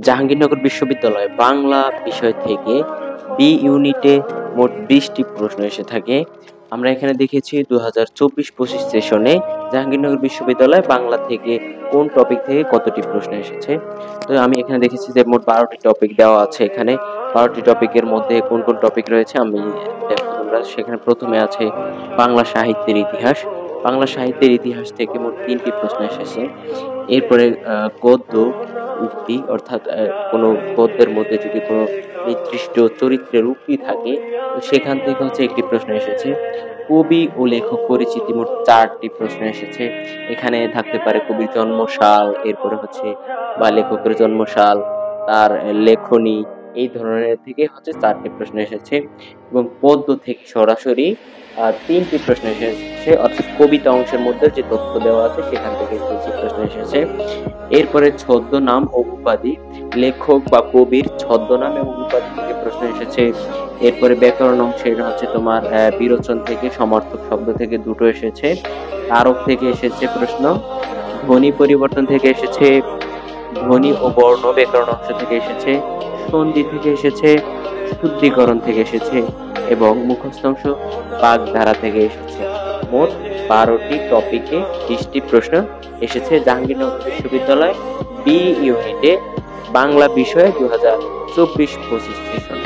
জাহাঙ্গীরনগর বিশ্ববিদ্যালয় বাংলা বিষয় থেকে বি ইউনিটে মোট 20টি প্রশ্ন এসে থাকে। আমরা এখানে দেখেছি 2024-25 সেশনে জাহাঙ্গীরনগর বিশ্ববিদ্যালয় বাংলা থেকে কোন টপিক থেকে কতটি প্রশ্ন এসেছে। তো আমি এখানে দেখেছি যে মোট 12টি টপিক দেওয়া আছে। এখানে 12টি টপিকের মধ্যে কোন কোন টপিক রয়েছে আমি দেখো তোমরা। সেখানে প্রথমে আছে বাংলা সাহিত্যের ইতিহাস। বাংলা সাহিত্যের ইতিহাস থেকে মোট 3টি প্রশ্ন এসেছে। এরপরে গদ্য উক্তি, অর্থাৎ কোনো গদ্যের মধ্যে যদি কোনো নির্দিষ্ট চরিত্রের উক্তি থাকে তো সেখান থেকে হচ্ছে একটি প্রশ্ন এসেছে। কবি ও লেখক পরিচিতি, মোট 4টি প্রশ্ন এসেছে। এখানে থাকতে পারে কবির জন্মসাল, এরপরে হচ্ছে বা লেখকের জন্মসাল, তার লেখনী, এই ধরনের থেকে হচ্ছে 4টি প্রশ্ন এসেছে। এবং পদ্য থেকে সরাসরি 3টি প্রশ্ন এসেছে, অর্থাৎ কবিতা অংশের মধ্যে যে তথ্য দেওয়া আছে সেখান থেকে 3টি প্রশ্ন এসেছে। এরপরে ছদ্মনাম ও উপাধি, লেখক বা কবির ছদ্মনাম এবং উপাধি থেকে প্রশ্ন এসেছে। এরপরে ব্যাকরণ অংশে হচ্ছে তোমার বিরোচন থেকে, সমার্থক শব্দ থেকে 2টো এসেছে। কারক থেকে এসেছে প্রশ্ন, ধ্বনি পরিবর্তন থেকে এসেছে, ধ্বনি ও বর্ণ ব্যাকরণ অংশ থেকে এসেছে, সন্ধি থেকে এসেছে, শুদ্ধিকরণ থেকে এসেছে এবং মুখস্থ অংশ বাগধারা থেকে এসেছে। মোট 12টি টপিকে 20টি প্রশ্ন এসেছে জাহাঙ্গীরনগর বিশ্ববিদ্যালয় বি ইউনিটে বাংলা বিষয়ে 2024-25 সেশনে।